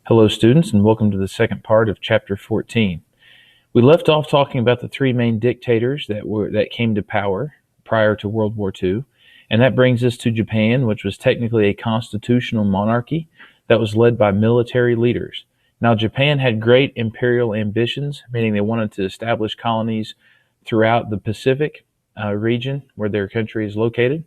Hello, students, and welcome to the second part of Chapter 14. We left off talking about the three main dictators that came to power prior to World War II, and that brings us to Japan, which was technically a constitutional monarchy that was led by military leaders. Now, Japan had great imperial ambitions, meaning they wanted to establish colonies throughout the Pacific region where their country is located.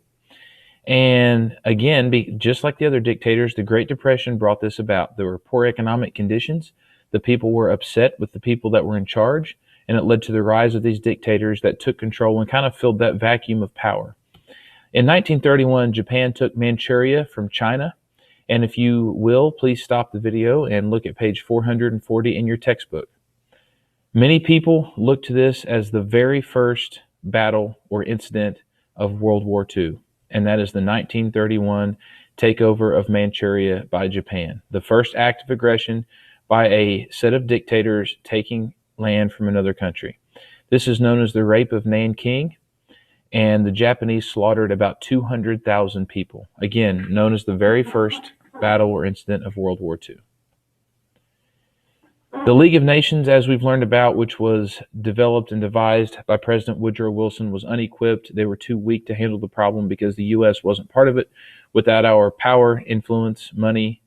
And again, just like the other dictators, the Great Depression brought this about. There were poor economic conditions. The people were upset with the people that were in charge, and it led to the rise of these dictators that took control and kind of filled that vacuum of power. In 1931, Japan took Manchuria from China. And if you will, please stop the video and look at page 440 in your textbook. Many people look to this as the very first battle or incident of World War II, and that is the 1931 takeover of Manchuria by Japan, the first act of aggression by a set of dictators taking land from another country. This is known as the Rape of Nanking, and the Japanese slaughtered about 200,000 people, again, known as the very first battle or incident of World War II. The League of Nations, as we've learned about, which was developed and devised by President Woodrow Wilson, was unequipped. They were too weak to handle the problem because the U.S. wasn't part of it. Without our power, influence, money,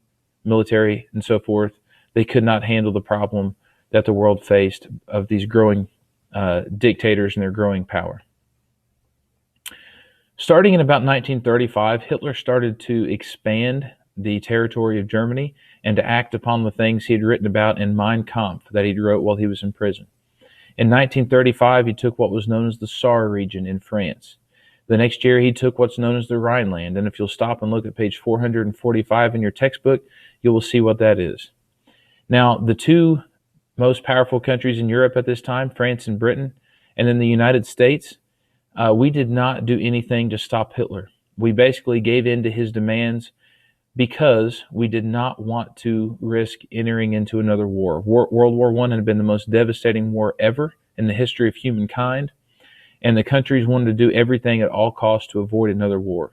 military, and so forth, they could not handle the problem that the world faced of these growing dictators and their growing power. Starting in about 1935, Hitler started to expand the territory of Germany and to act upon the things he had written about in Mein Kampf that he wrote while he was in prison. In 1935, he took what was known as the Saar region in France. The next year, he took what's known as the Rhineland, and if you'll stop and look at page 445 in your textbook, you will see what that is. Now, the two most powerful countries in Europe at this time, France and Britain, and then the United States, we did not do anything to stop Hitler. We basically gave in to his demands because we did not want to risk entering into another war. World War I had been the most devastating war ever in the history of humankind, and the countries wanted to do everything at all costs to avoid another war.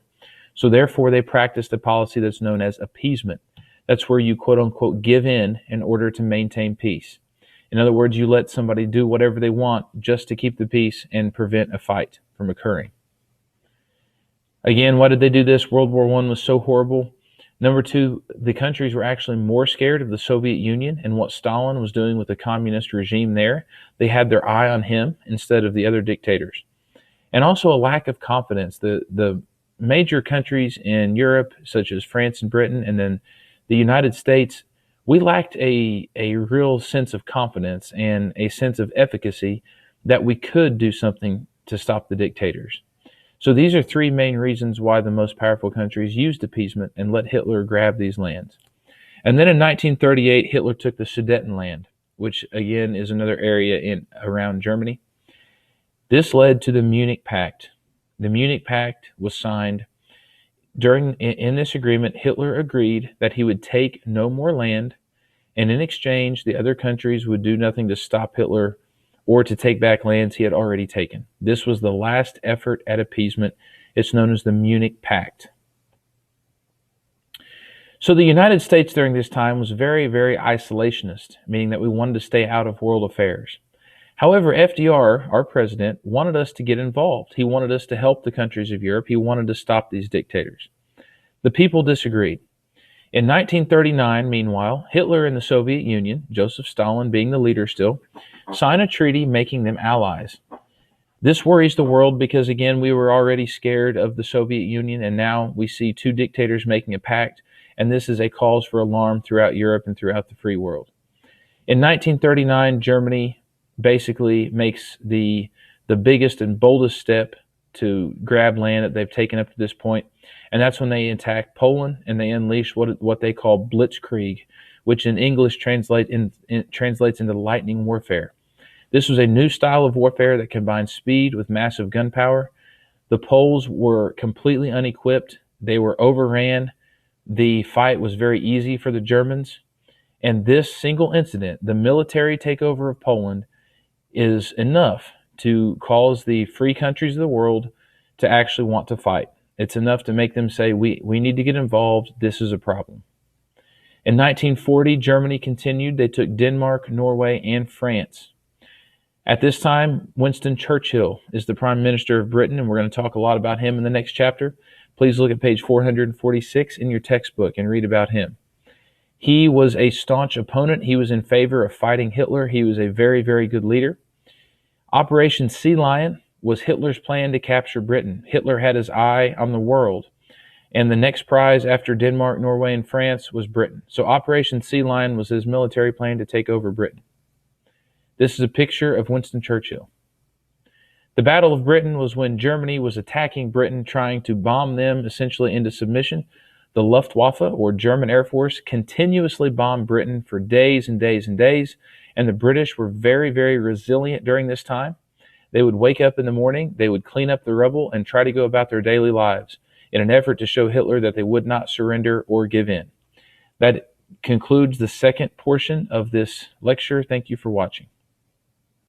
So therefore, they practiced a policy that's known as appeasement. That's where you, quote unquote, give in order to maintain peace. In other words, you let somebody do whatever they want just to keep the peace and prevent a fight from occurring. Again, why did they do this? World War I was so horrible. Number two, the countries were actually more scared of the Soviet Union and what Stalin was doing with the communist regime there. They had their eye on him instead of the other dictators. And also a lack of confidence. The major countries in Europe, such as France and Britain, and then the United States, we lacked a real sense of confidence and a sense of efficacy that we could do something to stop the dictators. So these are three main reasons why the most powerful countries used appeasement and let Hitler grab these lands. And then in 1938, Hitler took the Sudetenland, which again is another area around Germany. This led to the Munich Pact. The Munich Pact was signed. In this agreement, Hitler agreed that he would take no more land, and in exchange, the other countries would do nothing to stop Hitler or to take back lands he had already taken. This was the last effort at appeasement. It's known as the Munich Pact. So the United States during this time was very, very isolationist, meaning that we wanted to stay out of world affairs. However, FDR, our president, wanted us to get involved. He wanted us to help the countries of Europe. He wanted to stop these dictators. The people disagreed. In 1939, meanwhile, Hitler and the Soviet Union, Joseph Stalin being the leader still, signed a treaty making them allies. This worries the world because, again, we were already scared of the Soviet Union, and now we see two dictators making a pact, and this is a cause for alarm throughout Europe and throughout the free world. In 1939, Germany basically makes the biggest and boldest step to grab land that they've taken up to this point, and that's when they attack Poland and they unleash what they call blitzkrieg, which in English translates into lightning warfare. This was a new style of warfare that combined speed with massive gunpowder. The Poles were completely unequipped. They were overran. The fight was very easy for the Germans. And this single incident, the military takeover of Poland, is enough to cause the free countries of the world to actually want to fight. It's enough to make them say, we need to get involved. This is a problem. In 1940, Germany continued. They took Denmark, Norway, and France. At this time, Winston Churchill is the Prime Minister of Britain, and we're going to talk a lot about him in the next chapter. Please look at page 446 in your textbook and read about him. He was a staunch opponent. He was in favor of fighting Hitler. He was a very, very good leader. Operation Sea Lion was Hitler's plan to capture Britain. Hitler had his eye on the world, and the next prize after Denmark, Norway, and France was Britain. So Operation Sea Lion was his military plan to take over Britain. This is a picture of Winston Churchill. The Battle of Britain was when Germany was attacking Britain, trying to bomb them essentially into submission. The Luftwaffe, or German Air Force, continuously bombed Britain for days and days and days, and the British were very, very resilient during this time. They would wake up in the morning, they would clean up the rubble, and try to go about their daily lives in an effort to show Hitler that they would not surrender or give in. That concludes the second portion of this lecture. Thank you for watching.